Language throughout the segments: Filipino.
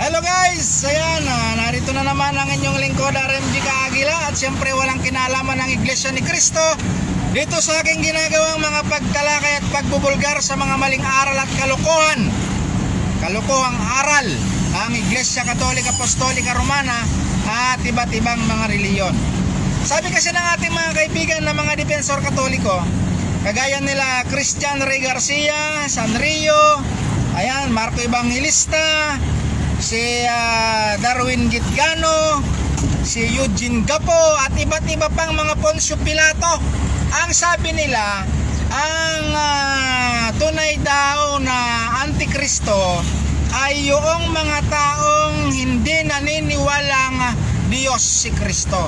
Hello guys! Ayan, narito na naman ang inyong lingkod RMG Kaagila at siyempre walang kinalaman ng Iglesia ni Cristo dito sa aking ginagawang mga pagtalakay at pagbubulgar sa mga maling aral at kalokohang aral ang Iglesia Katolika Apostolika Romana at iba't ibang mga reliyon. Sabi kasi ng ating mga kaibigan na mga depensor katoliko, kagaya nila Christian Ray Garcia, Sanrio, ayan, Marco Evangelista, si Darwin Gitgano, si Eugene Gapo at iba't iba pang mga Poncio Pilato. Ang sabi nila, ang tunay daw na Antikristo ay yung mga taong hindi naniniwalang Diyos si Kristo.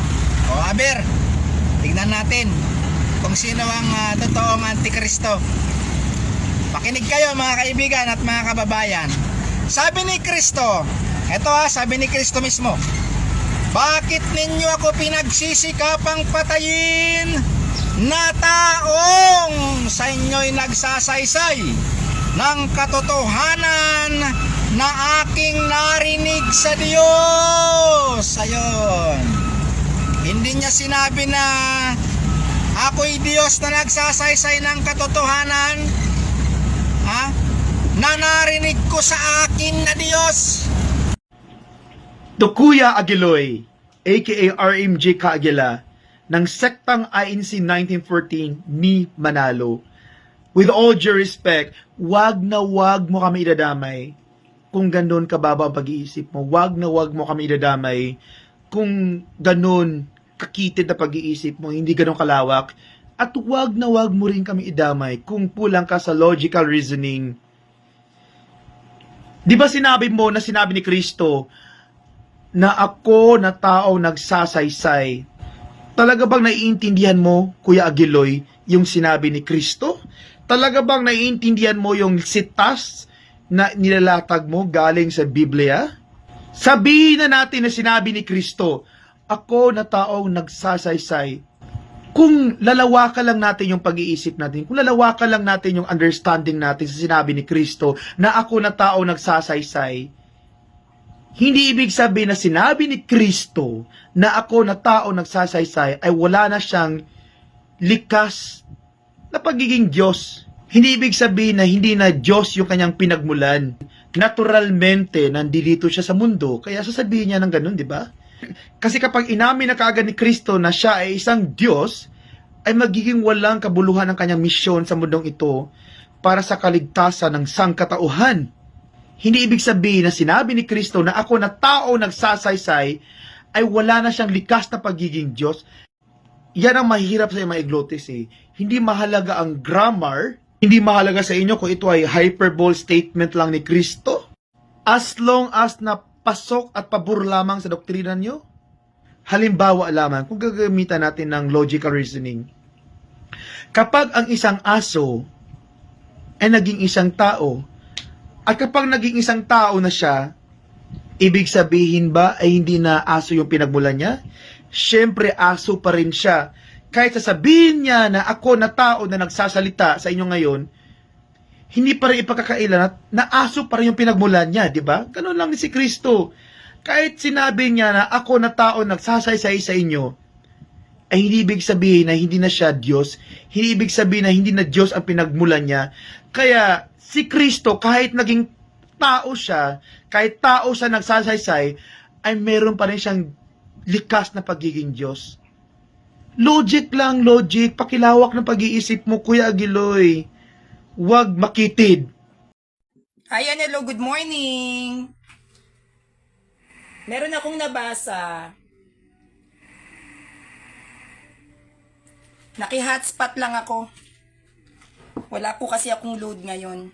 O aber, tignan natin kung sino ang totoong Antikristo. Makinig kayo mga kaibigan at mga kababayan. Sabi ni Kristo, sabi ni Kristo mismo, bakit ninyo ako pinagsisikapang patayin na taong sa inyo'y nagsasaysay ng katotohanan na aking narinig sa Diyos? Ayun. Hindi niya sinabi na ako'y Diyos na nagsasaysay ng katotohanan, na narinig ko sa akin na Diyos. To Kuya Aguiloy, aka RMG Kaagila, ng sektang INC 1914 ni Manalo. With all due respect, wag na wag mo kami idadamay kung ganun kababa ang pag-iisip mo. Wag na wag mo kami idadamay kung ganun kakitid na pag-iisip mo, hindi ganun kalawak. At wag na wag mo rin kami idamay kung pulang ka sa logical reasoning. Di ba sinabi ni Kristo na ako na tao nagsasaysay? Talaga bang naiintindihan mo, Kuya Aguiloy, yung sinabi ni Kristo? Talaga bang naiintindihan mo yung sitas na nilalatag mo galing sa Biblia? Sabihin na natin na sinabi ni Kristo, ako na taong nagsasaysay. Kung lalawakan lang natin yung pag-iisip natin, kung lalawakan lang natin yung understanding natin sa sinabi ni Kristo na ako na tao nagsasaysay, hindi ibig sabihin na sinabi ni Kristo na ako na tao nagsasaysay ay wala na siyang likas na pagiging Diyos. Hindi ibig sabihin na hindi na Diyos yung kanyang pinagmulan. Naturalmente, nandito siya sa mundo, kaya sasabihin niya ng ganun, di ba? Kasi kapag inamin na kaagad ni Kristo na siya ay isang Diyos, ay magiging walang kabuluhan ang kanyang misyon sa mundong ito para sa kaligtasan ng sangkatauhan. Hindi ibig sabihin na sinabi ni Kristo na ako na tao nagsasaysay ay wala na siyang likas na pagiging Diyos. Yan ang mahirap sa mga iglotes eh. Hindi mahalaga ang grammar, hindi mahalaga sa inyo kung ito ay hyperbole statement lang ni Kristo. As long as na pasok at pabor lamang sa doktrina nyo? Halimbawa lamang, kung gagamitan natin ng logical reasoning. Kapag ang isang aso ay naging isang tao, at kapag naging isang tao na siya, ibig sabihin ba ay hindi na aso yung pinagmulan niya? Siyempre aso pa rin siya. Kahit sasabihin niya na ako na tao na nagsasalita sa inyo ngayon, hindi pa rin ipagkakailan na aso pa rin yung pinagmulan niya, di ba? Ganun lang ni si Kristo. Kahit sinabi niya na ako na tao nagsasaysay sa inyo, ay hindi ibig sabihin na hindi na siya Diyos. Hindi ibig sabihin na hindi na Diyos ang pinagmulan niya. Kaya si Kristo, kahit naging tao siya, kahit tao siya nagsasaysay, ay meron pa rin siyang likas na pagiging Diyos. Logic lang, logic. Pakilawak ng pag-iisip mo, Kuya Aguiloy. Huwag makitid. Ayan, hello, good morning. Meron akong nabasa. Naki-hotspot lang ako. Wala po kasi akong load ngayon.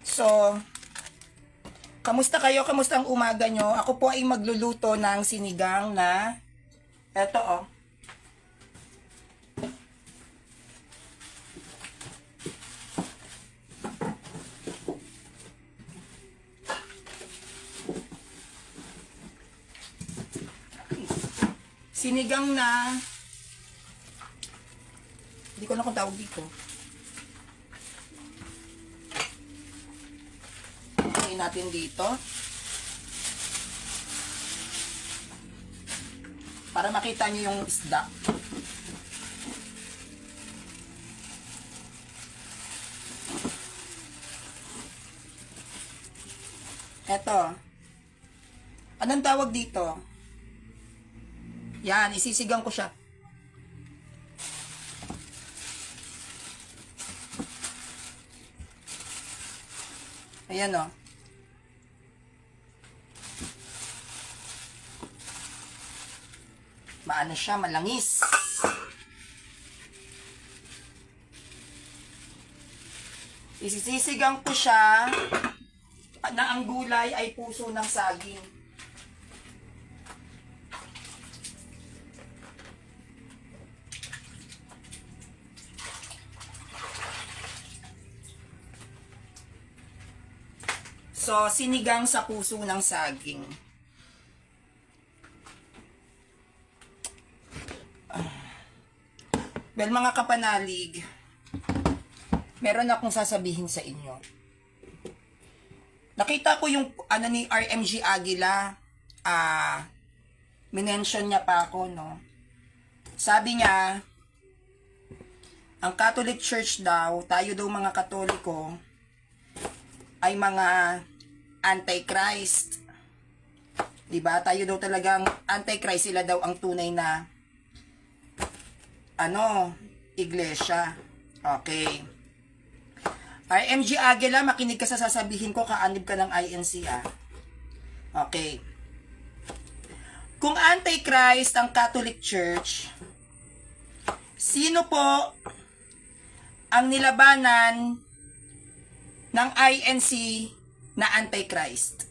So, kamusta kayo? Kamusta ang umaga nyo? Ako po ay magluluto ng sinigang na eto sinigang na hindi ko na kung tawag dito. Lagay natin dito. Para makita nyo yung isda. Eto. Anong tawag dito? Yan, isisigang ko siya. Ayan o. Maano siya, malangis. Isisisigang ko siya na ang gulay ay puso ng saging. So, sinigang sa puso ng saging. Well, mga kapanalig, meron akong sasabihin sa inyo. Nakita ko yung ano ni RMG Aguila, minention niya pa ako, no? Sabi niya, ang Catholic Church daw, tayo daw mga Katoliko, ay mga Antichrist. Diba? Tayo daw talagang Antichrist, sila daw ang tunay na iglesia. Okay. RMG Aguila, makinig ka sa sasabihin ko, kaanib ka ng INC, Okay. Kung Antichrist ang Catholic Church, sino po ang nilabanan ng INC na Antichrist?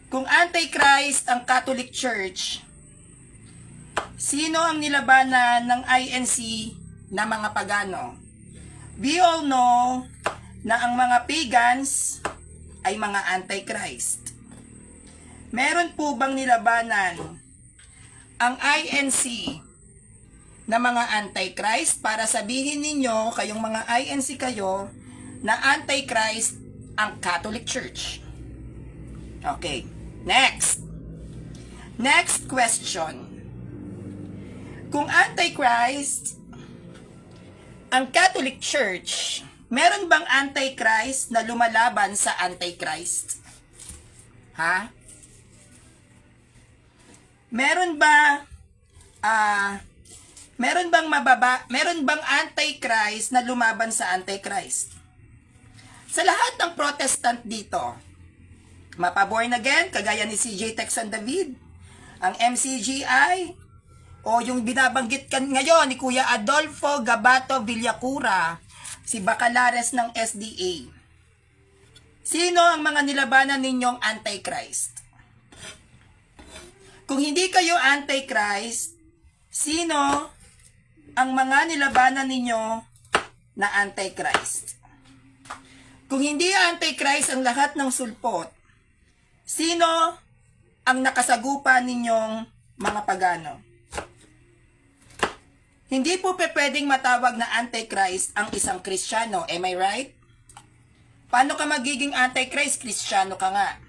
Kung Antichrist ang Catholic Church, sino ang nilabanan ng INC na mga pagano? We all know na ang mga pagans ay mga Antichrist. Meron po bang nilabanan ang INC na mga Antichrist para sabihin ninyo, kayong mga INC kayo, na Antichrist ang Catholic Church? Okay. Next. Next question. Kung Antichrist ang Catholic Church, meron bang Antichrist na lumalaban sa Antichrist? Ha? Meron ba meron bang Antichrist na lumaban sa Antichrist? Sa lahat ng Protestant dito, mapaborn again, kagaya ni CJ Texan David, ang MCGI, o yung binabanggit ngayon ni Kuya Adolfo Gabato Villacura, si Bacalares ng SDA. Sino ang mga nilabanan ninyong Antichrist? Kung hindi kayo Antichrist, sino ang mga nilabanan ninyo na Antichrist? Kung hindi Antichrist ang lahat ng sulpot, sino ang nakasagupa ninyong mga pagano? Hindi po pwedeng matawag na Antichrist ang isang Kristiyano. Am I right? Paano ka magiging Antichrist? Kristiyano ka nga.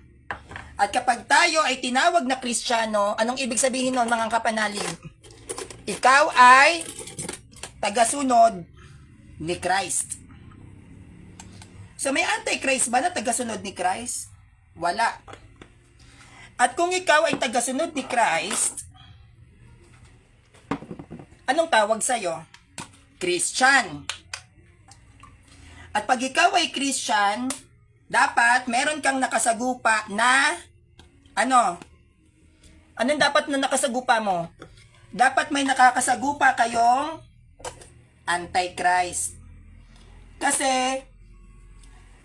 At kapag tayo ay tinawag na Kristiyano, anong ibig sabihin nun, mga kapanalig? Ikaw ay tagasunod ni Christ. So may Antichrist ba na tagasunod ni Christ? Wala. At kung ikaw ay tagasunod ni Christ, anong tawag sa'yo? Christian. At pag ikaw ay Christian, dapat meron kang nakasagupa na anong dapat na nakasagupa mo? Dapat may nakakasagupa kayong Antichrist. Kasi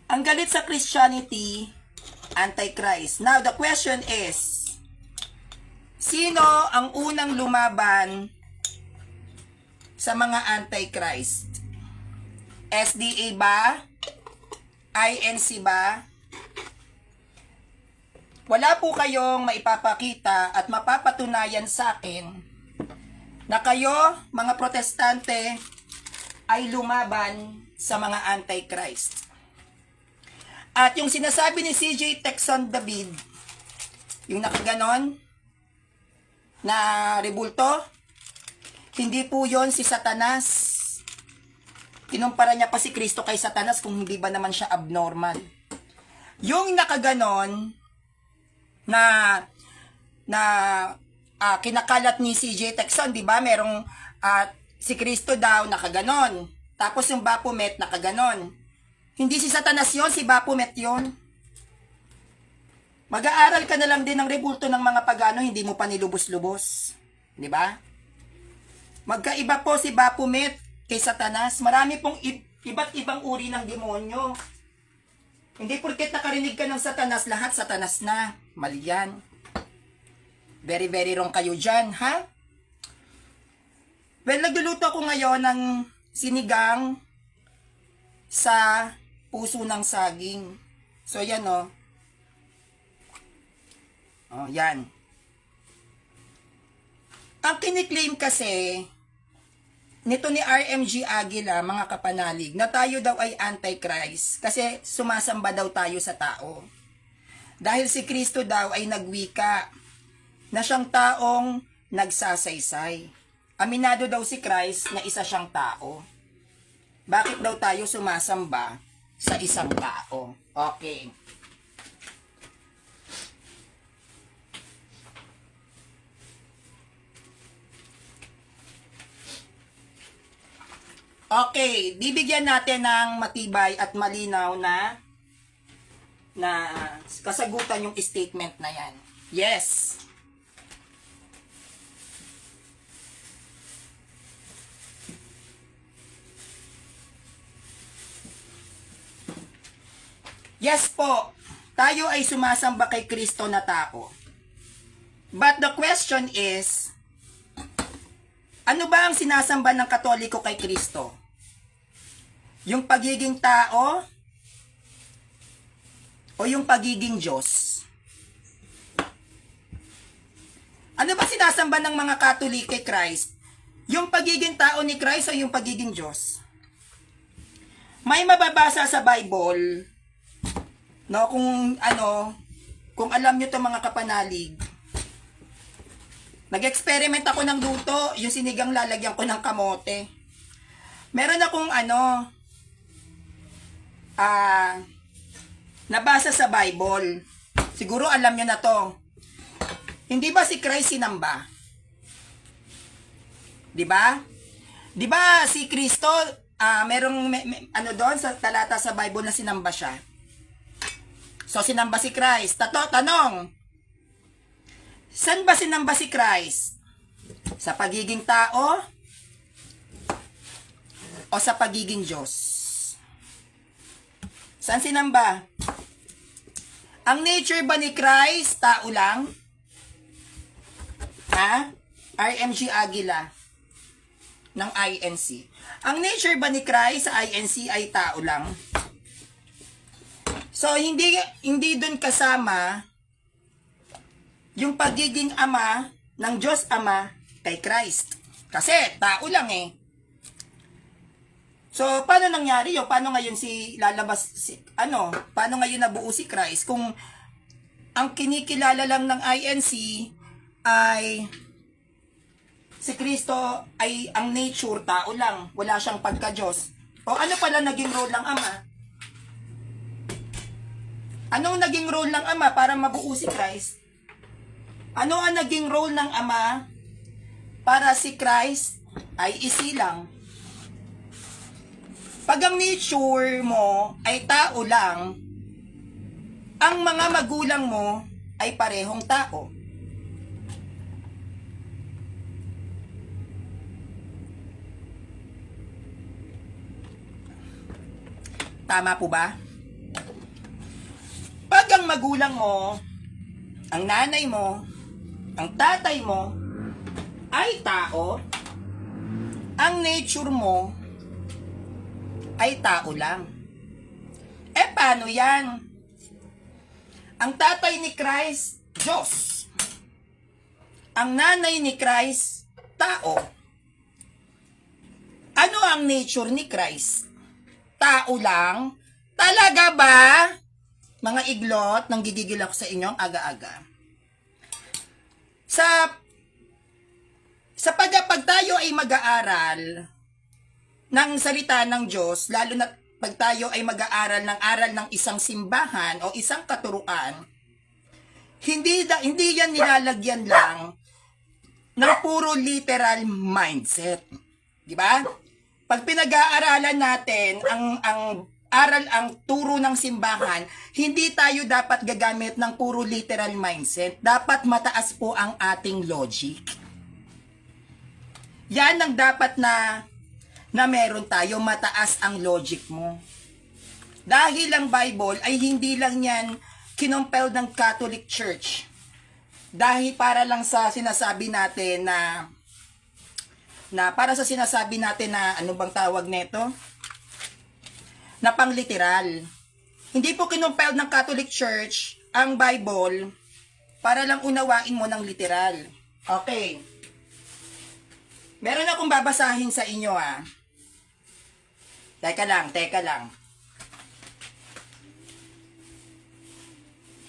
ang galit sa Christianity, Antichrist. Now the question is, sino ang unang lumaban sa mga Antichrist? SDA ba? INC ba? Wala po kayong maipapakita at mapapatunayan sa akin na kayo, mga Protestante, ay lumaban sa mga Antichrist. At yung sinasabi ni CJ Texan David, yung nakaganon, na rebulto? Hindi po yon si Satanas. Kinumpara niya pa si Kristo kay Satanas kung hindi ba naman siya abnormal. Yung nakaganon na kinakalat ni CJ Texon, di ba? Merong si Kristo daw nakaganon. Tapos yung Baphomet nakaganon. Hindi si Satanas yon, si Baphomet yon. Mag-aaral ka na lang din ng rebulto ng mga pagano, hindi mo pa nilubos-lubos. Di ba? Magkaiba po si Baphomet kay Satanas. Marami pong iba't ibang uri ng demonyo. Hindi porket nakarinig ka ng Satanas, lahat Satanas na. Mali yan. Very, very wrong kayo dyan, ha? Well, nagluluto ako ngayon ng sinigang sa puso ng saging. So, yan, oh. Oh, yan. Ang kiniklaim kasi nito ni RMG Aguila, mga kapanalig, na tayo daw ay antichrist kasi sumasamba daw tayo sa tao. Dahil si Kristo daw ay nagwika na siyang taong nagsasaysay. Aminado daw si Christ na isa siyang tao. Bakit daw tayo sumasamba sa isang tao? Okay. Okay, bibigyan natin ng matibay at malinaw na kasagutan yung statement na yan. Yes. Yes po, tayo ay sumasamba kay Kristo na tao. But the question is, ano ba ang sinasamba ng Katoliko kay Kristo? Yung pagiging tao o yung pagiging Diyos? Ano ba sinasamba ng mga Katolik kay Christ? Yung pagiging tao ni Christ o yung pagiging Diyos? May mababasa sa Bible, no, kung alam nyo 'tong mga kapanalig, nag-experiment ako ng luto, yung sinigang lalagyan ko ng kamote. Meron akong nabasa sa Bible. Siguro alam nyo na to. Hindi ba si Christ sinamba? Di ba? Di ba si Kristo, merong doon sa talata sa Bible na sinamba siya? So sinamba si Christ. Tanong, saan ba sinamba si Christ? Sa pagiging tao o sa pagiging Diyos? Saan sinamba? Ang nature ba ni Christ tao lang? Ha? RMG Aguila ng INC. Ang nature ba ni Christ sa INC ay tao lang? So hindi doon kasama yung pagiging ama ng Diyos Ama kay Christ. Kasi tao lang eh. So paano nangyari yun? Paano ngayon paano ngayon nabuo si Christ kung ang kinikilala lang ng INC ay si Kristo ay ang nature tao lang, wala siyang pagka-Diyos. O ano pala naging role ng Ama? Anong naging role ng Ama para mabuo si Christ? Ano ang naging role ng Ama para si Christ ay isilang? Pag ang nature mo ay tao lang, ang mga magulang mo ay parehong tao. Tama po ba? Pag ang magulang mo, ang nanay mo, ang tatay mo ay tao, ang nature mo ay tao lang. Eh paano yan? Ang tatay ni Christ, Diyos. Ang nanay ni Christ, tao. Ano ang nature ni Christ? Tao lang? Talaga ba? Mga iglot, nanggigigil ako sa inyo aga-aga. Sa Pag tayo ay mag-aaral ng salita ng Diyos, lalo na pag tayo ay mag-aaral ng isang simbahan o isang katuruan, hindi yan nilalagyan lang ng puro literal mindset. Di ba? Pag pinag-aaralan natin ang turo ng simbahan, hindi tayo dapat gagamit ng puro literal mindset. Dapat mataas po ang ating logic. Yan ang dapat na meron tayo, mataas ang logic mo. Dahil ang Bible ay hindi lang yan kinompel ng Catholic Church. Dahil para lang sa sinasabi natin na ano bang tawag nito? Na pangliteral. Hindi po kinompel ng Catholic Church ang Bible para lang unawain mo ng literal. Okay. Meron akong babasahin sa inyo Teka lang.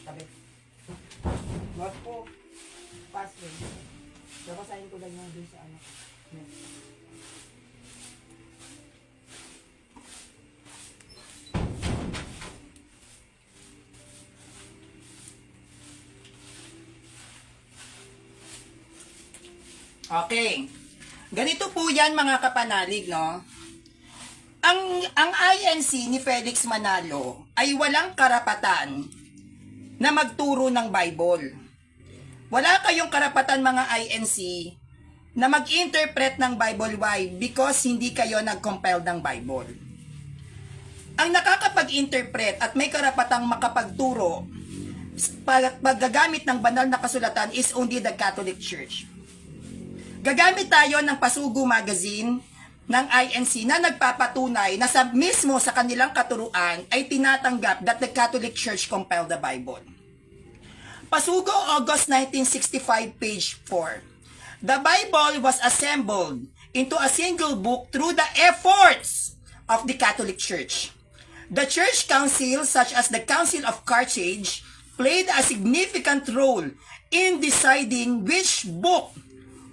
Sabi. Wag po. Password. Babasahin ko lang yung dun sa ano. Okay. Ganito po yan mga kapanalig, no? Ang INC ni Felix Manalo ay walang karapatan na magturo ng Bible. Wala kayong karapatan mga INC na mag-interpret ng Bible. Why? Because hindi kayo nag-compile ng Bible. Ang nakakapag-interpret at may karapatang makapagturo paggagamit ng banal na kasulatan is only the Catholic Church. Gagamit tayo ng Pasugo Magazine ng INC na nagpapatunay na mismo sa kanilang katuruan ay tinatanggap that the Catholic Church compiled the Bible. Pasugo, August 1965, page 4. The Bible was assembled into a single book through the efforts of the Catholic Church. The church councils, such as the Council of Carthage, played a significant role in deciding which book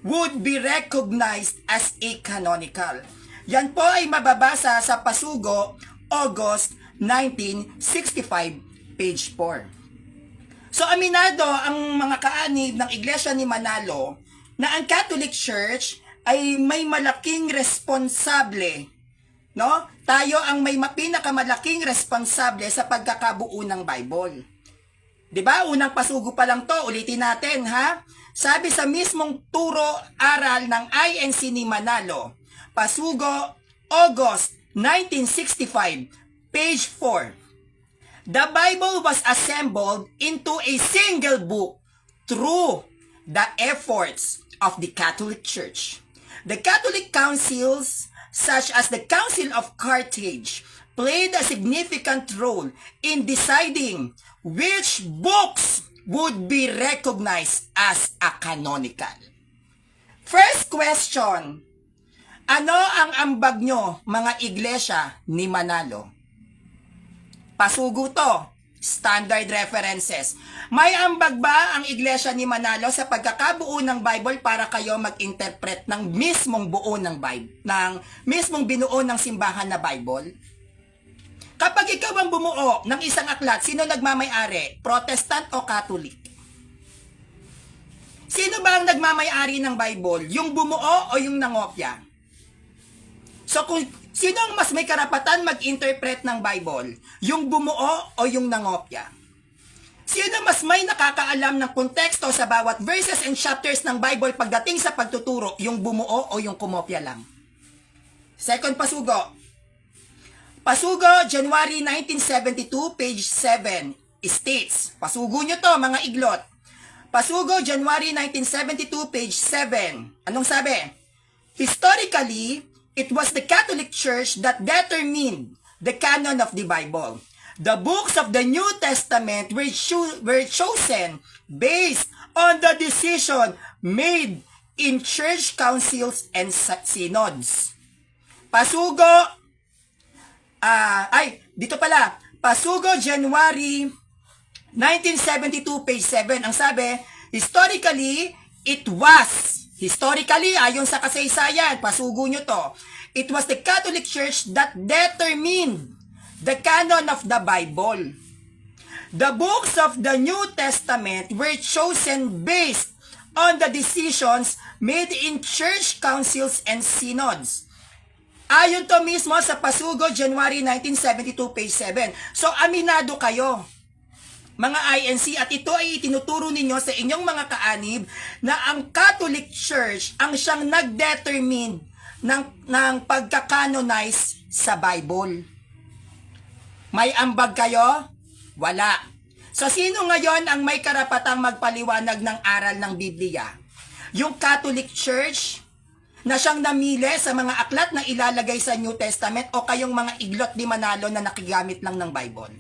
would be recognized as a canonical. Yan po ay mababasa sa Pasugo, August 1965, page 4. So aminado ang mga kaanib ng Iglesia ni Manalo na ang Catholic Church ay may malaking responsable, no? Tayo ang may pinakamalaking responsable sa pagkakabuo ng Bible. 'Di ba? Unang Pasugo pa lang 'to, ulitin natin, ha? Sabi sa mismong turo-aral ng INC ni Manalo, Pasugo, August 1965, page 4. The Bible was assembled into a single book through the efforts of the Catholic Church. The Catholic councils, such as the Council of Carthage, played a significant role in deciding which books would be recognized as a canonical. First question, ano ang ambag nyo, mga iglesia ni Manalo? Pasugo to, standard references. May ambag ba ang iglesia ni Manalo sa pagkakabuo ng Bible para kayo mag-interpret ng mismong buo ng Bible, ng mismong binuo ng simbahan na Bible? Kapag ikaw ang bumuo ng isang aklat, sino nagmamay-ari? Protestant o Catholic? Sino ba ang nagmamay-ari ng Bible? Yung bumuo o yung nangopya? So kung sino ang mas may karapatan mag-interpret ng Bible? Yung bumuo o yung nangopya? Sino mas may nakakaalam ng konteksto sa bawat verses and chapters ng Bible pagdating sa pagtuturo? Yung bumuo o yung kumopya lang? Second Pasugo. Pasugo, January 1972, page 7, states, pasugo nyo to mga iglot. Pasugo, January 1972, page 7. Anong sabi? Historically, it was the Catholic Church that determined the canon of the Bible. The books of the New Testament were chosen based on the decision made in church councils and synods. Pasugo, dito pala, Pasugo, January 1972, page 7. Ang sabi, historically, it was Historically, ayon sa kasaysayan, pasugo nyo to, it was the Catholic Church that determined the canon of the Bible. The books of the New Testament were chosen based on the decisions made in church councils and synods. Ayon to mismo sa pasugo, January 1972, page 7. So, aminado kayo, mga INC, at ito ay itinuturo ninyo sa inyong mga kaanib na ang Catholic Church ang siyang nag-determine ng pagka-canonize sa Bible. May ambag kayo? Wala. So, sino ngayon ang may karapatang magpaliwanag ng aral ng Biblia? Yung Catholic Church na siyang namili sa mga aklat na ilalagay sa New Testament o kayong mga iglot di Manalo na nakigamit lang ng Bible?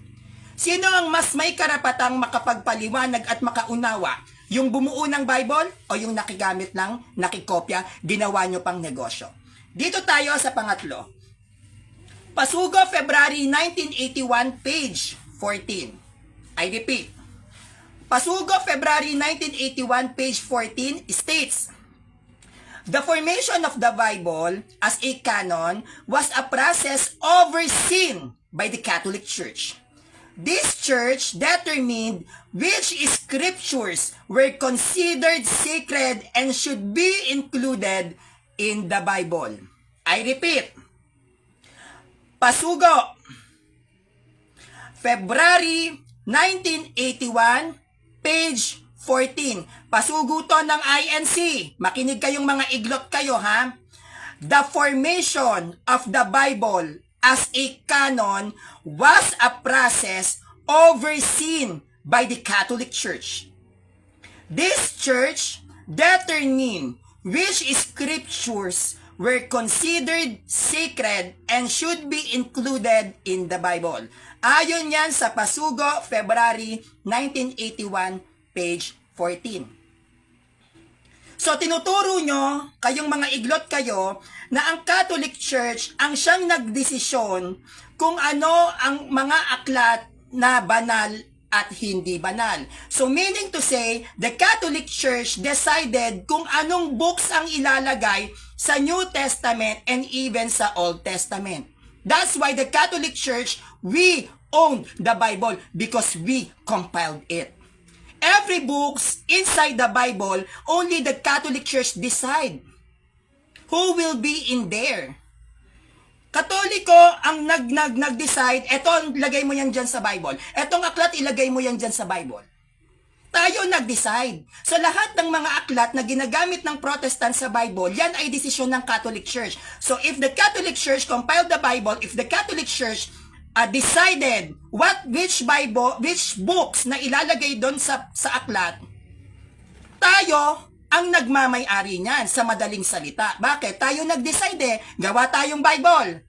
Sino ang mas may karapatang makapagpaliwanag at makaunawa? Yung bumuo ng Bible o yung nakigamit lang, nakikopya, ginawa nyo pang negosyo? Dito tayo sa pangatlo. Pasugo, February 1981, page 14. I repeat. Pasugo, February 1981, page 14 states, the formation of the Bible as a canon was a process overseen by the Catholic Church. This church determined which scriptures were considered sacred and should be included in the Bible. I repeat. Pasugo, February 1981, page 14. Pasugo to ng INC. Makinig kayong mga iglot kayo, ha? The formation of the Bible as a canon was a process overseen by the Catholic Church. This church determined which scriptures were considered sacred and should be included in the Bible. Ayon yan sa Pasugo, February 1981, page 14. So, tinuturo nyo, kayong mga iglot kayo, na ang Catholic Church ang siyang nagdesisyon kung ano ang mga aklat na banal at hindi banal. So, meaning to say, the Catholic Church decided kung anong books ang ilalagay sa New Testament and even sa Old Testament. That's why the Catholic Church, we own the Bible because we compiled it. Every books inside the Bible, only the Catholic Church decide who will be in there. Katoliko ang nag-decide, eto, lagay mo yan dyan sa Bible. Etong aklat, ilagay mo yan dyan sa Bible. Tayo nag-decide. So lahat ng mga aklat na ginagamit ng Protestant sa Bible, yan ay desisyon ng Catholic Church. So if the Catholic Church compiled the Bible, if the Catholic Church decided which books na ilalagay doon sa aklat, tayo ang nagmamay-ari niyan, sa madaling salita. Bakit? Tayo nag-decide gawa tayong Bible.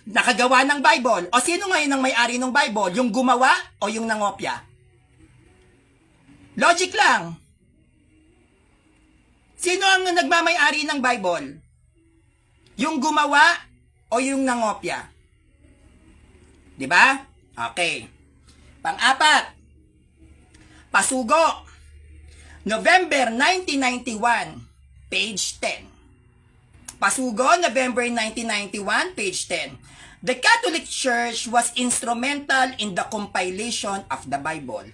Nakagawa ng Bible. O sino ngayon ang may-ari ng Bible? Yung gumawa o yung nangopya? Logic lang. Sino ang nagmamay-ari ng Bible? Yung gumawa o yung nangopya? Diba? Okay. Pang-apat. Pasugo. November 1991, page 10. Pasugo, November 1991, page 10. The Catholic Church was instrumental in the compilation of the Bible.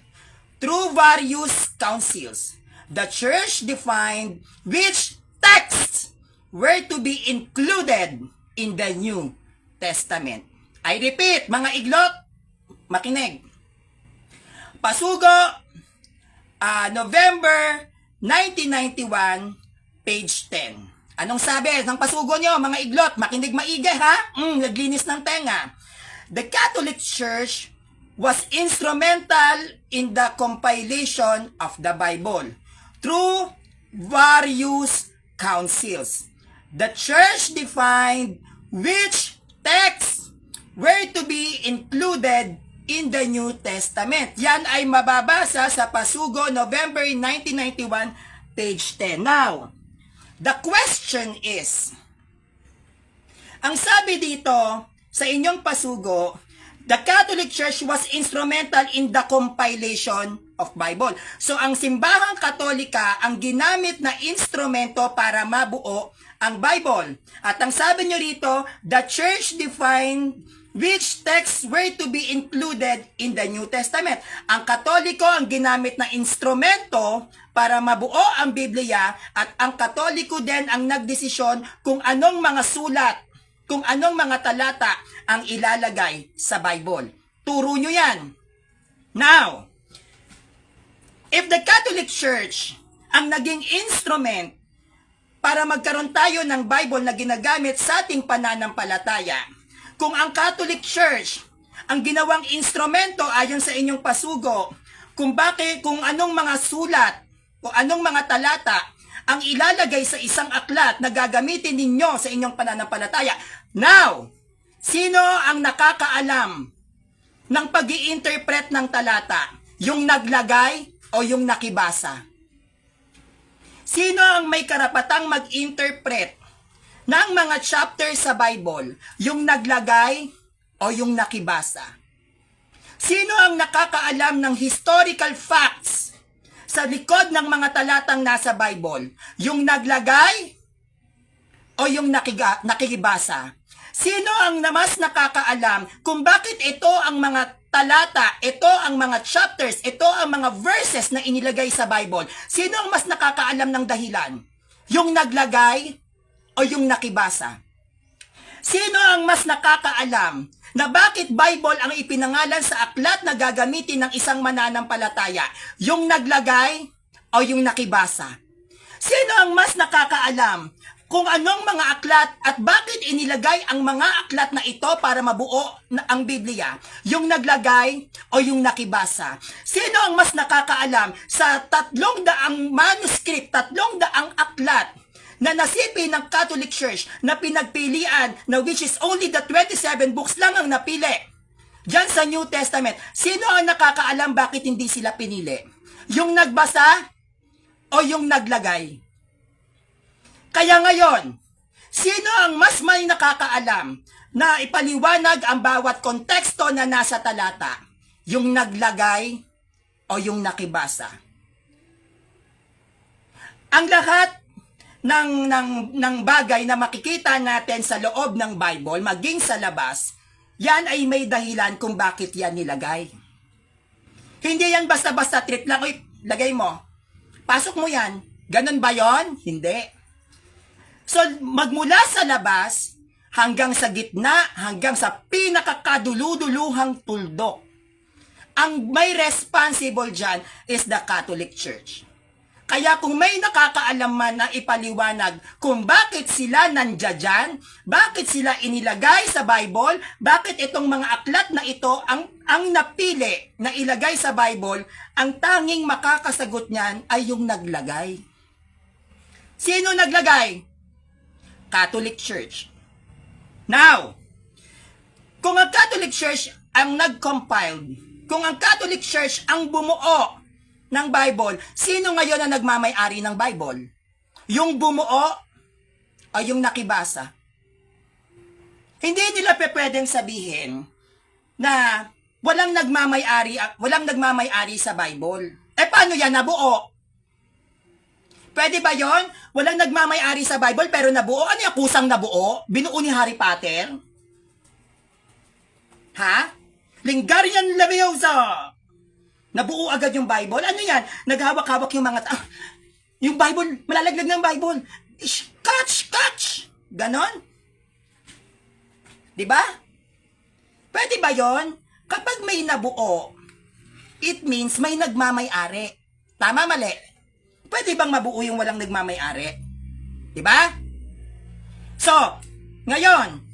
Through various councils, the Church defined which texts were to be included in the New Testament. I repeat, mga iglot, makinig. Pasugo, November 1991, page 10. Anong sabi ng pasugo nyo, mga iglot? Makinig maigi, ha? Naglinis ng tenga. The Catholic Church was instrumental in the compilation of the Bible through various councils. The Church defined which texts were to be included in the New Testament. Yan ay mababasa sa Pasugo, November 1991, page 10. Now, the question is, ang sabi dito sa inyong Pasugo, The Catholic Church was instrumental in the compilation of Bible. So ang simbahang Katolika ang ginamit na instrumento para mabuo ang Bible. At ang sabi nyo rito, the Church defined which texts were to be included in the New Testament. Ang Katoliko ang ginamit na instrumento para mabuo ang Biblia at ang Katoliko din ang nagdesisyon kung anong mga sulat, kung anong mga talata ang ilalagay sa Bible. Turo nyo yan. Now, if the Catholic Church ang naging instrument para magkaroon tayo ng Bible na ginagamit sa ating pananampalataya, kung ang Catholic Church ang ginawang instrumento ayon sa inyong pasugo, kung anong mga sulat o anong mga talata ang ilalagay sa isang aklat na gagamitin ninyo sa inyong pananampalataya. Now, sino ang nakakaalam ng pag-i-interpret ng talata? Yung naglagay o yung nakibasa? Sino ang may karapatang mag-interpret ng mga chapter sa Bible? Yung naglagay o yung nakibasa? Sino ang nakakaalam ng historical facts sa likod ng mga talatang nasa Bible? Yung naglagay o yung nakikibasa? Sino ang mas nakakaalam kung bakit ito ang mga talata, ito ang mga chapters, ito ang mga verses na inilagay sa Bible? Sino ang mas nakakaalam ng dahilan? Yung naglagay o yung nakibasa? Sino ang mas nakakaalam na bakit Bible ang ipinangalan sa aklat na gagamitin ng isang mananampalataya? Yung naglagay o yung nakibasa? Sino ang mas nakakaalam kung anong mga aklat at bakit inilagay ang mga aklat na ito para mabuo ang Biblia? Yung naglagay o yung nakibasa? Sino ang mas nakakaalam sa 300 manuscript, 300 aklat na nasipi ng Catholic Church na pinagpilian, na which is only the 27 books lang ang napili diyan sa New Testament? Sino ang nakakaalam bakit hindi sila pinili? Yung nagbasa o yung naglagay? Kaya ngayon, sino ang mas may nakakaalam na ipaliwanag ang bawat konteksto na nasa talata? Yung naglagay o yung nakibasa? Ang lahat ng bagay na makikita natin sa loob ng Bible, maging sa labas, yan ay may dahilan kung bakit yan nilagay. Hindi yan basta-basta trip lang, uy, lagay mo. Pasok mo yan. Ganun ba yon? Hindi. So, magmula sa labas, hanggang sa gitna, hanggang sa pinakakaduluduluhang tuldok, ang may responsible dyan is the Catholic Church. Kaya kung may nakakaalam man na ipaliwanag kung bakit sila nandiyan, bakit sila inilagay sa Bible, bakit itong mga aklat na ito ang napili na ilagay sa Bible, ang tanging makakasagot niyan ay yung naglagay. Sino naglagay? Catholic Church. Now, kung ang Catholic Church ang nag-compiled, kung ang Catholic Church ang bumuo ng Bible, sino ngayon ang nagmamay-ari ng Bible? Yung bumuo o yung nakibasa? Hindi nila pwedeng sabihin na walang nagmamay-ari sa Bible. Paano yan nabuo? Pwede ba yon? Walang nagmamay-ari sa Bible pero nabuo? Ano yung kusang nabuo? Binuo ni Harry Potter? Ha? Wingardium Leviosa! Nabuo agad yung Bible? Ano yan? Naghawak-hawak yung mga yung Bible, malalaglag ng Bible. Catch! Ganon? Diba? Pwede ba yon? Kapag may nabuo, it means may nagmamay-ari. Tama, mali? Pwede bang mabuo yung walang nagmamay-ari? Diba? So, ngayon,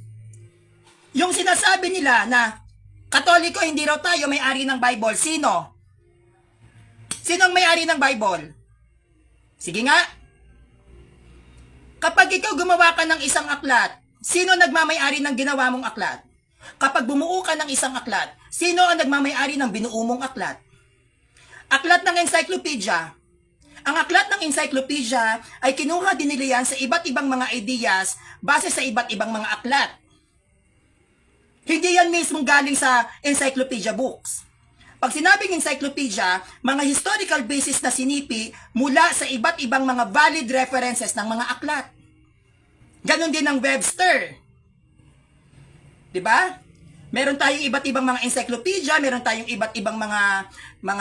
yung sinasabi nila na Katoliko, hindi raw tayo may-ari ng Bible. Sino? Sino ang may-ari ng Bible? Sige nga. Kapag ikaw gumawa ka ng isang aklat, sino nagmamay-ari ng ginawa mong aklat? Kapag bumuo ka ng isang aklat, sino ang nagmamay-ari ng binuo mong aklat? Aklat ng encyclopedia. Ang aklat ng encyclopedia ay kinuha din nila yan sa iba't ibang mga ideas base sa iba't ibang mga aklat. Hindi yan mismong galing sa encyclopedia books. Pag sinabing encyclopedia, mga historical basis na sinipi mula sa iba't ibang mga valid references ng mga aklat. Ganon din ang Webster. 'Di ba? Meron tayong iba't ibang mga encyclopedia, meron tayong iba't ibang mga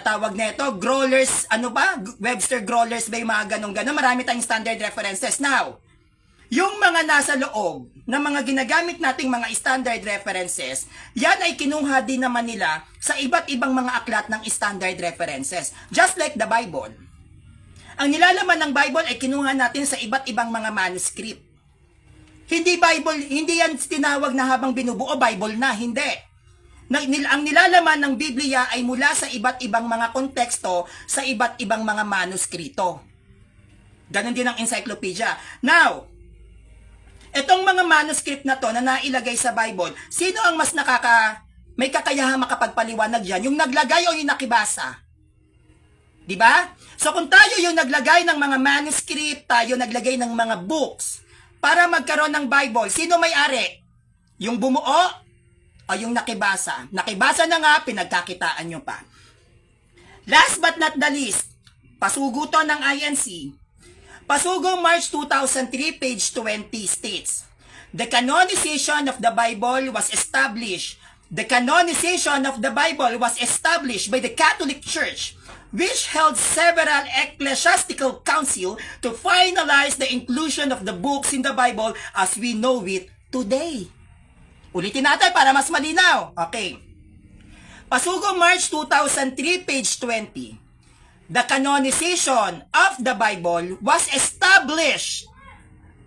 tawag nito, growlers, ano ba? Webster growlers ba yung mga ganon-ganon? Marami tayong standard references. Now, yung mga nasa loob ng mga ginagamit nating mga standard references, yan ay kinuha din naman nila sa iba't ibang mga aklat ng standard references. Just like the Bible. Ang nilalaman ng Bible ay kinuha natin sa iba't ibang mga manuscript. Hindi Bible, hindi yan tinawag na habang binubuo, Bible na, hindi. Ang nilalaman ng Biblia ay mula sa iba't ibang mga konteksto, sa iba't ibang mga manuskrito. Ganon din ang encyclopedia. Now, itong mga manuscript na to na nailagay sa Bible, sino ang mas may kakayahang makapagpaliwanag dyan? Yung naglagay o yung nakibasa? Diba? So kung tayo yung naglagay ng mga manuscript, tayo naglagay ng mga books, para magkaroon ng Bible, sino may-ari? Yung bumuo o yung nakibasa? Nakibasa na nga, pinagkakitaan nyo pa. Last but not the least, pasugo to ng INC. Pasugo March 2003, page 20 states, the canonization of the Bible was established. The canonization of the Bible was established by the Catholic Church, which held several ecclesiastical council to finalize the inclusion of the books in the Bible as we know it today. Ulitin natin para mas malinaw. Okay. Pasugo March 2003, page 20. The canonization of the Bible was established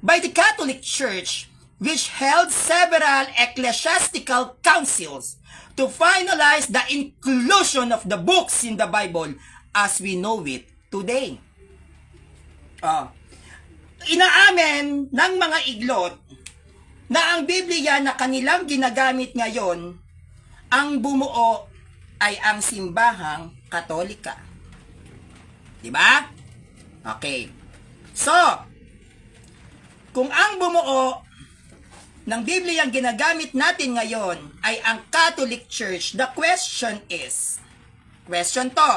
by the Catholic Church, which held several ecclesiastical councils to finalize the inclusion of the books in the Bible as we know it today. Inaamin ng mga iglot na ang Biblia na kanilang ginagamit ngayon, ang bumuo ay ang simbahang Katolika. Diba? Okay. So, kung ang bumuo ng Biblia ang ginagamit natin ngayon ay ang Catholic Church, the question is, question to,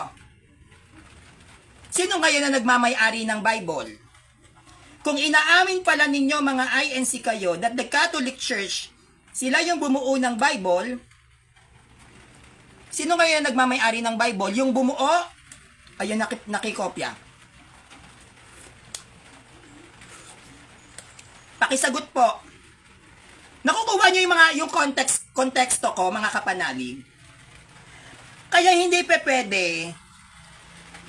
sino ngayon na nagmamay-ari ng Bible? Kung inaamin pala ninyo mga INC kayo that the Catholic Church, sila yung bumuo ng Bible, sino ngayon nagmamay-ari ng Bible? Yung bumuo? Ayun, nakikopya. Pakisagot po. Nakukuha nyo yung konteksto ko, mga kapanalig. Kaya hindi pwede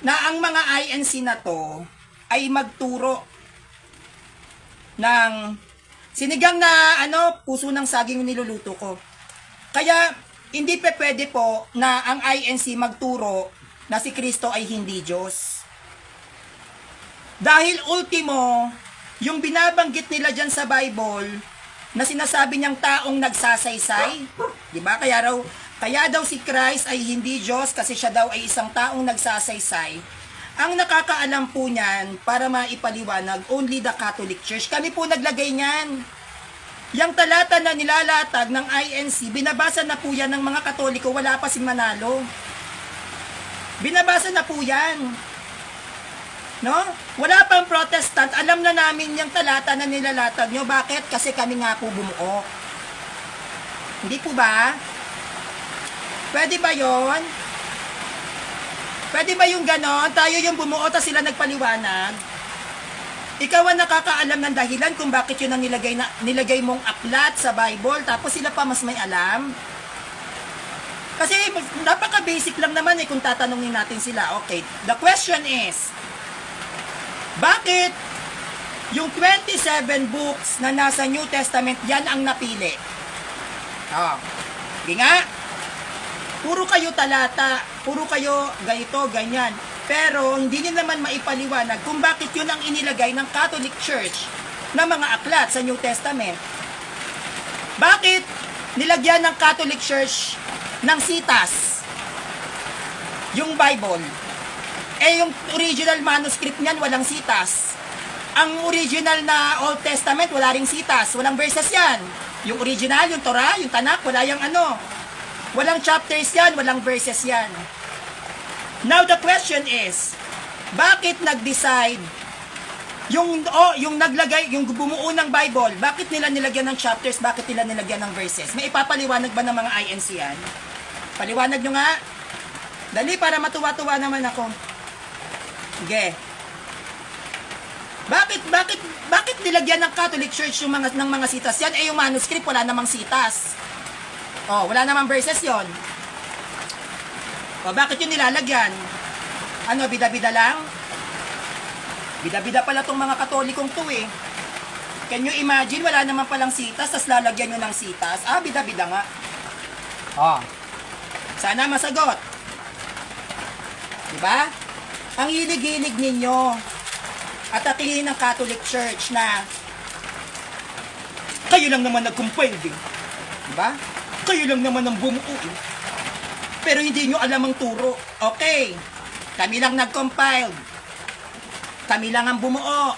na ang mga INC na to ay magturo ng sinigang na puso ng saging yung niluluto ko. Kaya hindi pwede po na ang INC magturo na si Kristo ay hindi Diyos. Dahil ultimo, yung binabanggit nila dyan sa Bible, na sinasabi niyang taong nagsasaysay, di ba? Kaya daw si Christ ay hindi Diyos kasi siya daw ay isang taong nagsasaysay. Ang nakakaalam po niyan, para maipaliwanag, only the Catholic Church. Kami po naglagay niyan. Yang talata na nilalatag ng INC, binabasa na po yan ng mga Katoliko, wala pa si Manalo. Binabasa na po yan. No? Wala pang Protestant. Alam na namin yung talata na nilalatag nyo. Bakit? Kasi kami nga po bumuo. Hindi po ba? Pwede ba yon? Pwede ba yung ganon? Tayo yung bumuo, ta sila nagpaliwanag. Ikaw ang nakakaalam ng dahilan kung bakit yun ang nilagay mong aklat sa Bible, tapos sila pa mas may alam. Kasi napaka-basic lang naman kung tatanungin natin sila. Okay, the question is, bakit yung 27 books na nasa New Testament, yan ang napili? Hindi nga. Puro kayo talata, puro kayo ganito, ganyan. Pero hindi nyo naman maipaliwanag kung bakit yun ang inilagay ng Catholic Church na mga aklat sa New Testament. Bakit nilagyan ng Catholic Church ng sitas yung Bible? Yung original manuscript niyan walang sitas. Ang original na Old Testament wala ring sitas, walang verses yan. Yung original, yung Torah, yung Tanakh, wala yung ano. Walang chapters yan, walang verses yan. Now the question is, bakit nag-decide yung naglagay, yung bumuo ng Bible, bakit nila nilagyan ng chapters, bakit nila nilagyan ng verses? May ipapaliwanag ba ng mga INC yan? Paliwanag nyo nga. Dali, para matuwa-tuwa naman ako. Sige. Bakit nilagyan ng Catholic Church yung ng mga sitas yan? Eh, yung manuscript, wala namang sitas. Oh, wala namang verses yon. O, bakit yun nilalagyan? Ano, bida-bida lang? Bida-bida pala tong mga Katolikong to eh. Can you imagine, wala naman palang sitas, tas lalagyan nyo ng sitas? Ah, bida-bida nga. Oh. Sana masagot. Diba? Ang hilig-hilig ninyo at atingin ng Catholic Church na kayo lang naman nag-compile eh. Diba? Kayo lang naman ang bumuo eh. Pero hindi nyo alam ang turo. Okay. Kami lang nag-compile. Kami lang ang bumuo.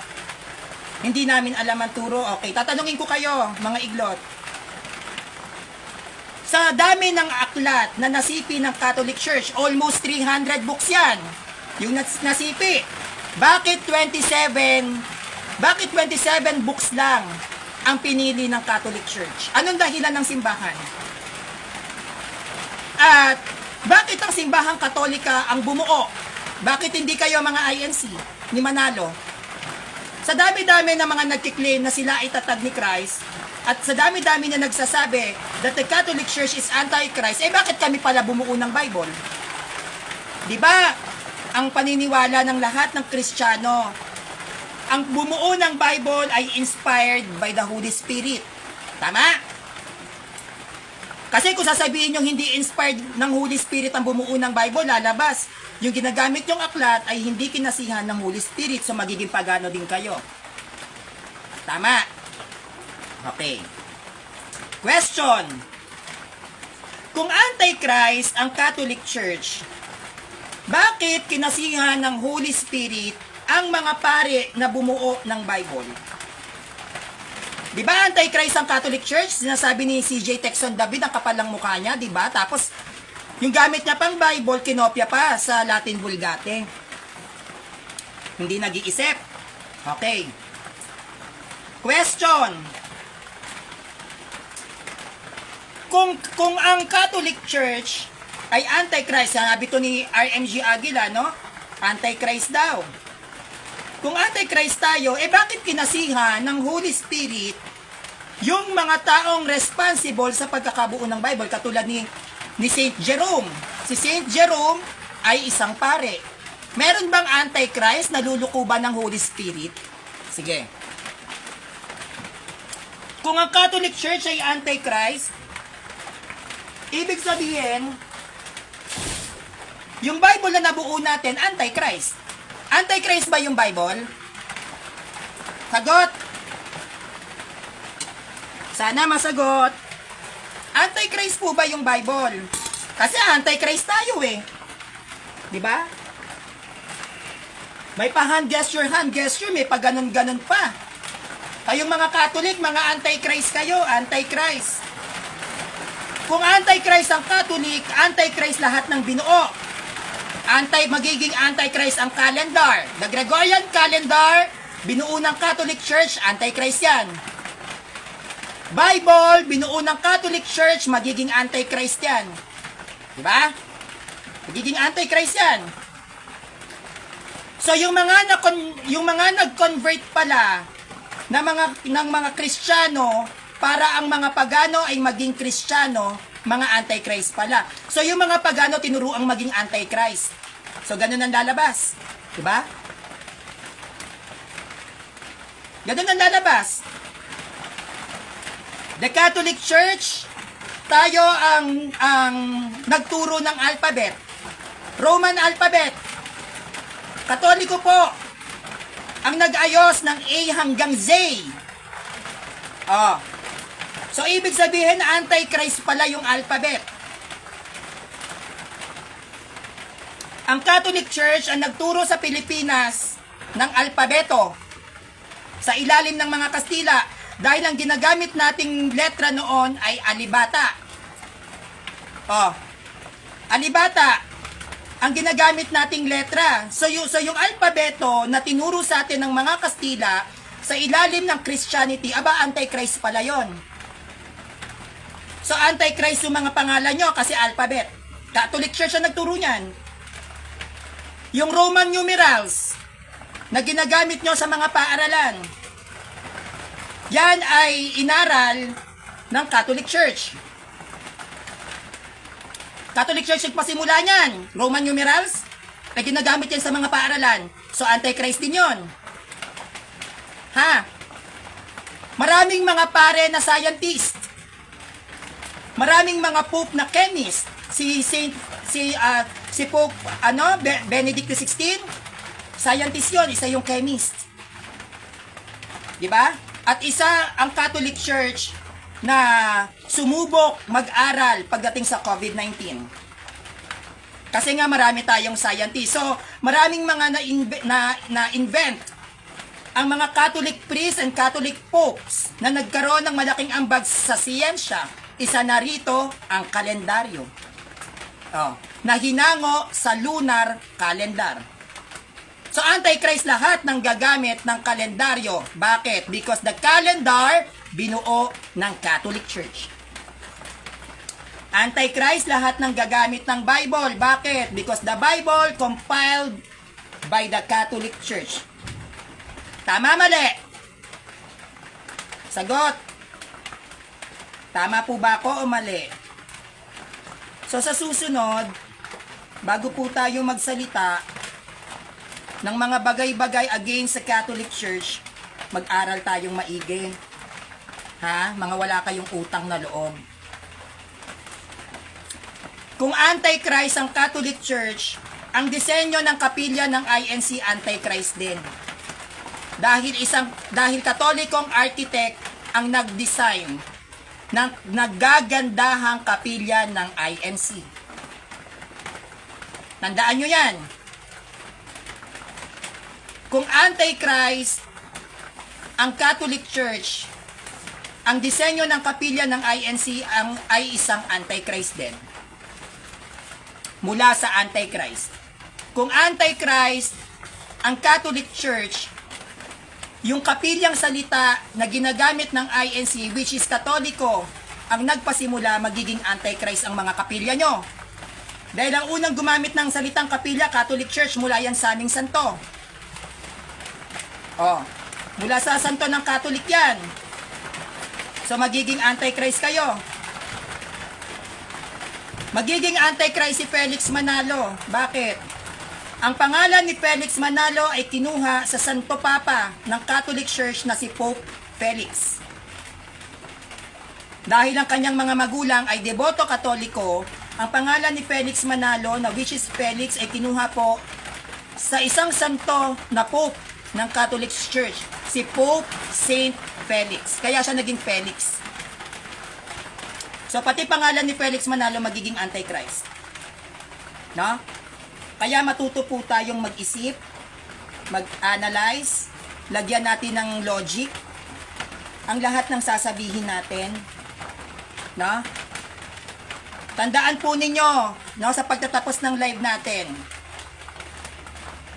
Hindi namin alam ang turo. Okay, tatanungin ko kayo, mga iglot. Sa dami ng aklat na nasipi ng Catholic Church, almost 300 books yan. Yung nasipi. Bakit 27 books lang ang pinili ng Catholic Church? Anong dahilan ng simbahan? At bakit ang simbahang Katolika ang bumuo? Bakit hindi kayo mga INC ni Manalo? Sa dami-dami ng mga nagkiklaim na sila ay tatag ni Christ, at sa dami-dami na nagsasabi that the Catholic Church is anti-Christ, eh bakit kami pala bumuo ng Bible? Di ba? Ang paniniwala ng lahat ng Kristiyano, ang bumuo ng Bible ay inspired by the Holy Spirit. Tama? Kasi kung sasabihin yung hindi inspired ng Holy Spirit ang bumuo ng Bible, lalabas. Yung ginagamit yung aklat ay hindi kinasihan ng Holy Spirit, so magiging pagano din kayo. Tama? Okay. Question. Kung anti-Christ ang Catholic Church, bakit kinasihan ng Holy Spirit ang mga pare na bumuo ng Bible? Di ba anti-Christ ang Catholic Church? Sinasabi ni CJ Texon David, ang kapal ng mukha niya, di ba? Tapos, yung gamit niya pang Bible, kinopya pa sa Latin Vulgate. Hindi nag-iisip. Okay. Question. Kung ang Catholic Church ay anti-Christ, sabi to ni RMG Aguila, no? Anti-Christ daw. Kung anti-Christ tayo, eh bakit kinasihan ng Holy Spirit yung mga taong responsible sa pagkakabuo ng Bible, katulad ni Saint Jerome? Si Saint Jerome ay isang pare. Meron bang anti-Christ na lulukuban ng Holy Spirit? Sige. Kung ang Catholic Church ay anti-Christ, ibig sabihin, yung Bible na nabuo natin, anti-Christ. Anti-Christ ba yung Bible? Sagot. Sana masagot. Anti-Christ po ba yung Bible? Kasi anti-Christ tayo eh. Di ba? May pa hand gesture, may pa ganon-ganon pa. Kayong mga Catholic, mga anti-Christ kayo, anti-Christ. Kung anti-Christ ang Catholic, anti-Christ lahat ng binuo. Magiging anti-Christ ang calendar. The Gregorian calendar, binuo ng Catholic Church, anti-Christ yan. Bible, binuo ng Catholic Church, magiging anti-Christ yan. Diba? Magiging anti-Christ yan. So yung mga nag-convert pala ng mga Kristiyano para ang mga pagano ay maging Kristiyano, mga anti-Christ pala. So yung mga pagano tinuruang maging anti-Christ. So ganun ang lalabas. Diba? Ganun ang lalabas. The Catholic Church, tayo ang nagturo ng alphabet. Roman alphabet. Katoliko po ang nag-ayos ng A hanggang Z. Oh. So ibig sabihin anti-Christ pala yung alphabet. Ang Catholic Church ang nagturo sa Pilipinas ng alpabeto sa ilalim ng mga Kastila. Dahil ang ginagamit nating letra noon ay alibata. Oh, alibata ang ginagamit nating letra. So yung alpabeto na tinuro sa atin ng mga Kastila sa ilalim ng Christianity, aba, Antichrist pala yon. So Antichrist yung mga pangalan nyo kasi alphabet. Catholic Church ang nagturo niyan. Yung Roman numerals na ginagamit nyo sa mga paaralan, yan ay inaral ng Catholic Church. Catholic Church nagpasimula niyan. Roman numerals na ginagamit yan sa mga paaralan. So Antichrist din yon. Ha? Maraming mga pare na scientist. Maraming mga pope na chemist. Si Pope Benedict XVI, scientist yon, isa yung chemist. 'Di ba? At isa ang Catholic Church na sumubok mag-aral pagdating sa COVID-19. Kasi nga marami tayong scientist. So, maraming mga na-invent ang mga Catholic priests and Catholic popes na nagkaroon ng malaking ambag sa siyensya. Isa na rito ang kalendaryo. Na hinango sa lunar calendar. So, Antichrist lahat ng gagamit ng kalendaryo. Bakit? Because the calendar, binuo ng Catholic Church. Antichrist lahat ng gagamit ng Bible. Bakit? Because the Bible compiled by the Catholic Church. Tama, mali? Sagot. Tama po ba ako o mali? So, sa susunod, bago po tayo magsalita ng mga bagay-bagay against sa Catholic Church, mag-aral tayong maigi. Ha? Mga wala kayong utang na loob. Kung Antichrist ang Catholic Church, ang disenyo ng kapilya ng INC Antichrist din. Dahil Katolikong architect ang nag-design ng naggagandahang kapilya ng INC. Tandaan nyo yan. Kung Antichrist ang Catholic Church, ang disenyo ng kapilya ng INC ay isang Antichrist din. Mula sa Antichrist. Kung Antichrist ang Catholic Church, yung kapilyang salita na ginagamit ng INC, which is Katoliko, ang nagpasimula, magiging Antichrist ang mga kapilya nyo. Dahil ang unang gumamit ng salitang kapilya, Catholic Church, mula yan sa aming santo. Mula sa santo ng Catholic yan. So, magiging Antichrist kayo. Magiging Antichrist si Felix Manalo. Bakit? Ang pangalan ni Felix Manalo ay kinuha sa Santo Papa ng Catholic Church na si Pope Felix. Dahil ang kanyang mga magulang ay deboto Katoliko, ang pangalan ni Felix Manalo, na which is Felix, ay kinuha po sa isang santo na Pope ng Catholic Church, si Pope Saint Felix. Kaya siya naging Felix. So, pati pangalan ni Felix Manalo magiging Antichrist. No? Kaya matuto po tayong mag-isip, mag-analyze, lagyan natin ng logic, ang lahat ng sasabihin natin. No? Tandaan po ninyo, no, sa pagtatapos ng live natin,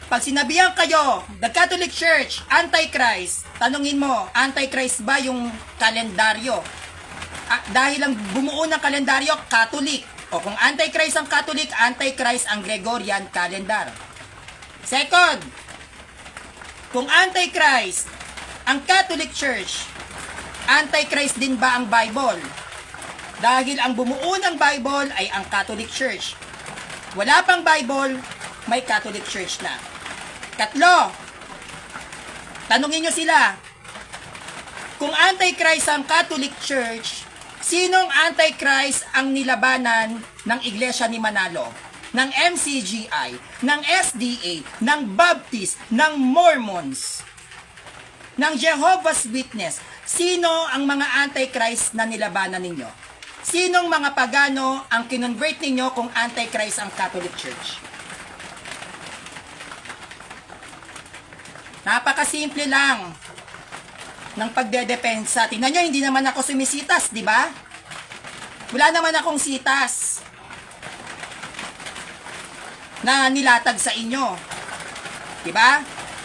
pag sinabihan kayo, the Catholic Church, Antichrist, tanungin mo, Antichrist ba yung kalendaryo? Dahil ang bumuo ng kalendaryo, Catholic. O kung Antichrist ang Catholic, Antichrist ang Gregorian calendar. Second, kung Antichrist ang Catholic Church, Antichrist din ba ang Bible? Dahil ang bumuo ng Bible ay ang Catholic Church. Wala pang Bible, may Catholic Church na. Katlo, tanungin nyo sila, kung Antichrist ang Catholic Church, sinong Antichrist ang nilabanan ng Iglesia ni Manalo? Ng MCGI, ng SDA, ng Baptist, ng Mormons, ng Jehovah's Witness? Sino ang mga Antichrist na nilabanan ninyo? Sinong mga pagano ang kinonvert ninyo kung Antichrist ang Catholic Church? Napakasimple lang. ng pagdedepensa. Tingnan nyo, hindi naman ako sumisitas, di ba? Wala naman akong sitas na nilatag sa inyo. Di ba?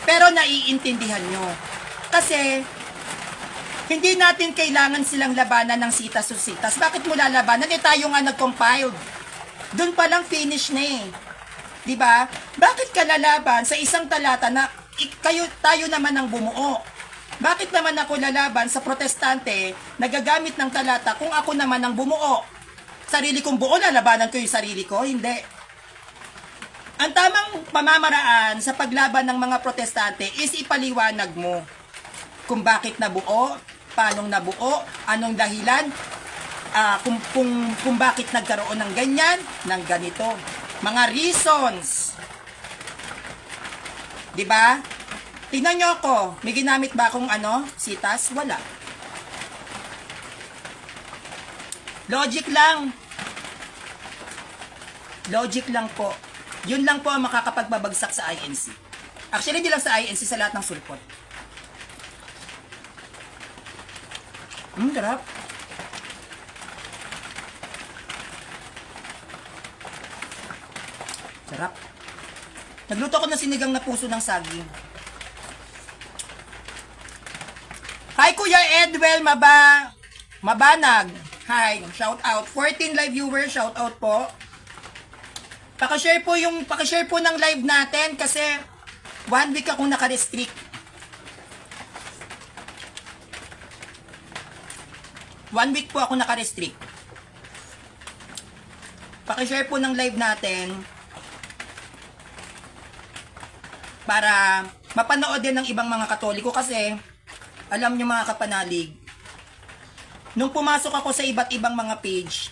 Pero naiintindihan nyo. Kasi, hindi natin kailangan silang labanan ng sitas o sitas. Bakit mo lalabanan? Eh tayo nga nag-compiled. Doon pa lang finish na eh. Di ba? Bakit ka lalaban sa isang talata na tayo naman ang bumuo? Bakit naman ako lalaban sa protestante na gagamit ng talata kung ako naman ang bumuo? Sarili kong buo, lalabanan ko yung sarili ko? Hindi. Ang tamang pamamaraan sa paglaban ng mga protestante is ipaliwanag mo kung bakit nabuo, paanong nabuo, anong dahilan, kung bakit nagkaroon ng ganyan, ng ganito. Mga reasons. Diba? Tingnan nyo ako, may ginamit ba akong sitas? Wala. Logic lang. Logic lang po. Yun lang po ang makakapagbabagsak sa INC. Actually, hindi lang sa INC, sa lahat ng sulpot. Sarap. Sarap. Nagluto ko ng sinigang na puso ng saging. Hi, Kuya Edwell Mabanag. Hi, shout out. 14 live viewers, shout out po. Paki-share po ng live natin kasi 1 week akong naka-restrict. 1 week po ako naka-restrict. Paki-share po ng live natin para mapanood din ng ibang mga Katoliko kasi alam nyo mga kapanalig, nung pumasok ako sa iba't ibang mga page,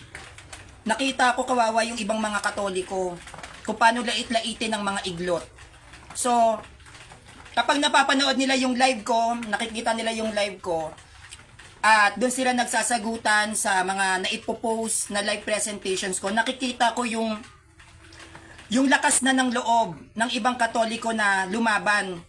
nakita ko kawawa yung ibang mga Katoliko kung paano lait-laitin ng mga iglot. So, kapag napapanood nila yung live ko, nakikita nila yung live ko, at doon sila nagsasagutan sa mga naipopost na live presentations ko, nakikita ko yung lakas na ng loob ng ibang Katoliko na lumaban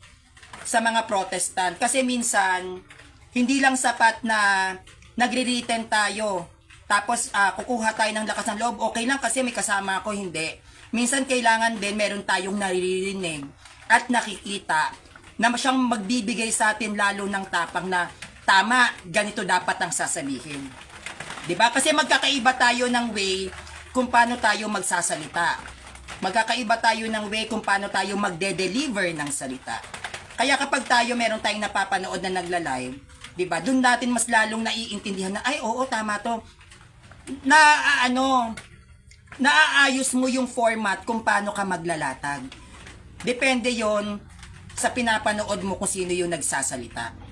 sa mga Protestant. Kasi minsan, hindi lang sapat na nagre-written tayo. Tapos, kukuha tayo ng lakas ng loob. Okay lang kasi may kasama ako, hindi. Minsan, kailangan din meron tayong naririnig at nakikita na siyang magbibigay sa atin lalo ng tapang na tama, ganito dapat ang sasabihin. 'Di ba? Kasi magkakaiba tayo ng way kung paano tayo magsasalita. Magkakaiba tayo ng way kung paano tayo magde-deliver ng salita. Kaya kapag meron tayong napapanood na nagla-live, 'di ba? Doon natin mas lalong naiintindihan na ay oo, tama 'to. Naaayos mo yung format kung paano ka maglalatag. Depende 'yon sa pinapanood mo kung sino yung nagsasalita.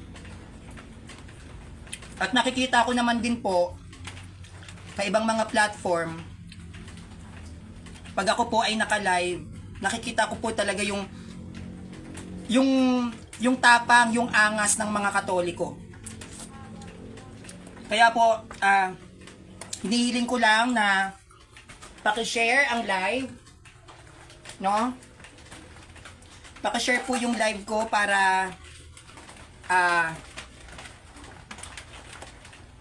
At nakikita ko naman din po sa ibang mga platform, pag ako po ay naka-live, nakikita ko po talaga yung tapang, yung angas ng mga Katoliko. Kaya po, hinihiling ko lang na paki-share ang live, no? Paki-share po yung live ko para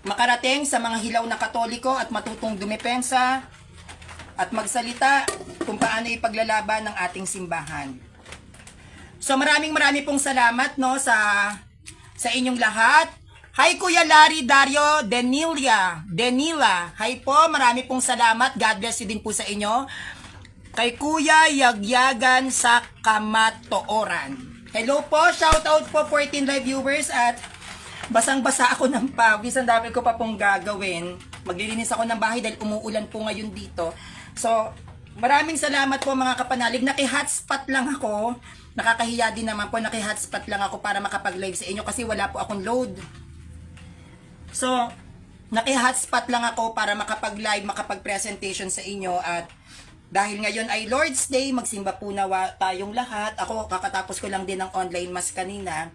makarating sa mga hilaw na Katoliko at matutong dumepensa at magsalita kung paano ipaglalaban ng ating simbahan. So maraming pong salamat no sa inyong lahat. Hi Kuya Larry Dario Denila. Hi po, marami pong salamat. God bless you din po sa inyo. Kay Kuya Yagyagan sa Kamatooran. Hello po, shout out po 14 live viewers at basang-basa ako ng pawis. Ang dami ko pa pong gagawin. Maglilinis ako ng bahay dahil umuulan po ngayon dito. So, maraming salamat po mga kapanalig. Naki-hotspot lang ako. Nakakahiya din naman po, naki-hotspot lang ako para makapag-live sa inyo kasi wala po akong load. So, naki-hotspot lang ako para makapag-live, makapag-presentation sa inyo at dahil ngayon ay Lord's Day, magsimba po nawa tayong lahat. Ako, kakatapos ko lang din ng online mass kanina.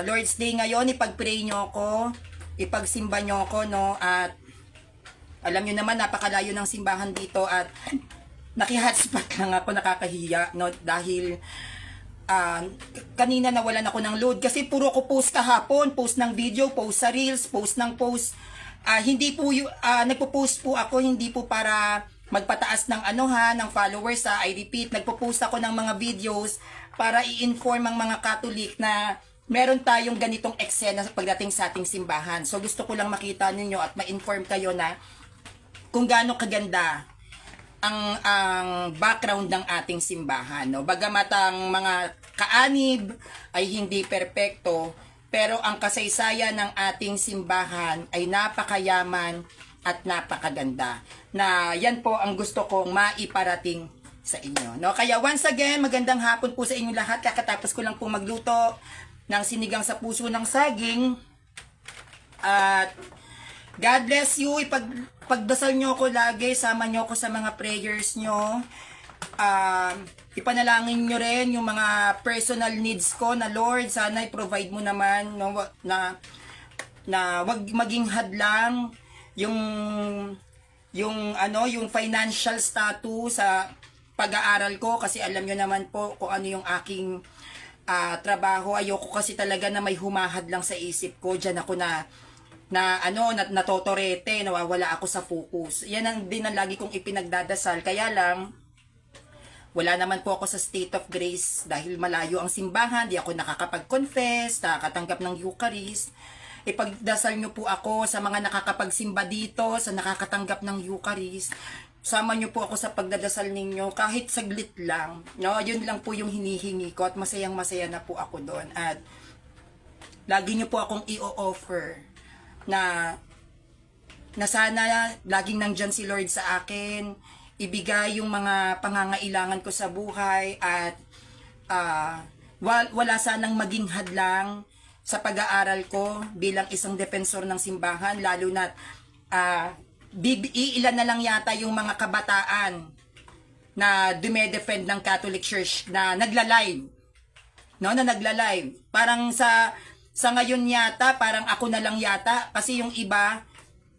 Lord's Day ngayon, ipag-pray nyo ako, ipagsimba nyo ako, no, at alam nyo naman, napakalayo ng simbahan dito at naki-hotspot lang ako, nakakahiya, no, dahil kanina nawalan ako ng load kasi puro ko post kahapon, post ng video, post sa reels, post ng post. Hindi po nagpo-post po ako hindi po para magpataas ng ng followers. I repeat, nagpo-post ako ng mga videos para i-inform ang mga Catholic na meron tayong ganitong eksena pagdating sa ating simbahan. So gusto ko lang makita ninyo at ma-inform kayo na kung gaano kaganda ang background ng ating simbahan, no? Bagamat ang mga kaanib ay hindi perpekto, pero ang kasaysayan ng ating simbahan ay napakayaman at napakaganda. Na yan po ang gusto kong maiparating sa inyo, no? Kaya once again, magandang hapon po sa inyo lahat. Kakatapos ko lang po magluto ng sinigang sa puso ng saging. At God bless you. Pagdasal nyo ako lagi, sama nyo ako sa mga prayers nyo. Ipanalangin nyo rin yung mga personal needs ko na Lord, sana i-provide mo naman, no, na wag maging hadlang yung financial status sa pag-aaral ko, kasi alam nyo naman po kung ano yung aking trabaho. Ayoko kasi talaga na may humahad lang sa isip ko. Diyan ako natotorete, nawawala ako sa focus. Yan ang din ang lagi kong ipinagdadasal. Kaya lang, wala naman po ako sa state of grace dahil malayo ang simbahan, di ako nakakapag-confess, nakakatanggap ng Eucharist. Ipagdasal nyo po ako sa mga nakakapagsimba dito, sa nakakatanggap ng Eucharist. Sama nyo po ako sa pagdadasal ninyo, kahit saglit lang. No? Yun lang po yung hinihingi ko at masayang-masaya na po ako doon. At lagi nyo po akong i-offer na sana laging nandyan si Lord sa akin, ibigay yung mga pangangailangan ko sa buhay, at wala sanang maging hadlang sa pag-aaral ko bilang isang defensor ng simbahan, lalo na ilan na lang yata yung mga kabataan na dumedefend ng Catholic Church na nagla-live. No, na nagla-live. Parang sa ngayon yata, parang ako na lang yata. Kasi yung iba,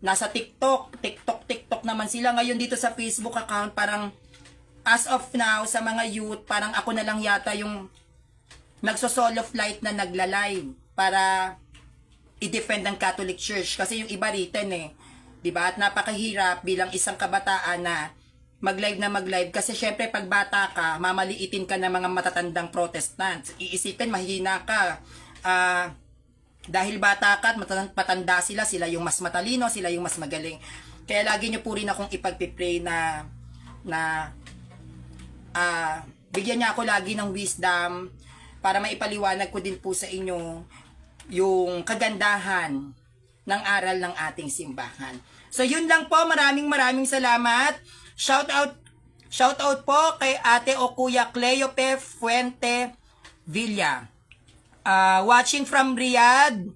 nasa TikTok naman sila. Ngayon dito sa Facebook account, parang as of now, sa mga youth, parang ako na lang yata yung nagso-solo flight na nagla-live para i-defend ang Catholic Church. Kasi yung iba written diba? At napakahirap bilang isang kabataan na mag-live. Kasi syempre, pag bata ka, mamaliitin ka ng mga matatandang Protestants. Iisipin, mahina ka. Dahil bata ka at matanda sila yung mas matalino, sila yung mas magaling. Kaya lagi nyo po rin akong ipagpipray na bigyan niya ako lagi ng wisdom para maipaliwanag ko din po sa inyo yung kagandahan ng aral ng ating simbahan. So yun lang po, maraming salamat. Shout out po kay Ate o Kuya Cleope Fuente Villa. Watching from Riyadh,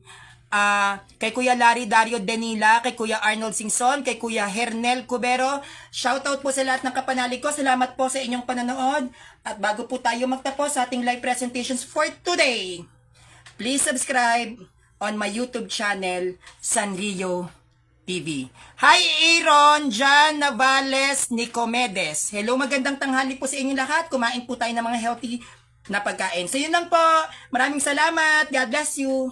kay Kuya Larry Dario Denila, kay Kuya Arnold Singson, kay Kuya Hernel Cubero. Shoutout po sa lahat ng kapanalig ko. Salamat po sa inyong panonood. At bago po tayo magtapos sa ating live presentations for today, please subscribe on my YouTube channel, Sanrio TV. Hi Aaron, Jan Navales, Nicomedes. Hello, magandang tanghali po sa inyo lahat. Kumain po tayo ng mga healthy na pagkain. So yun lang po. Maraming salamat. God bless you.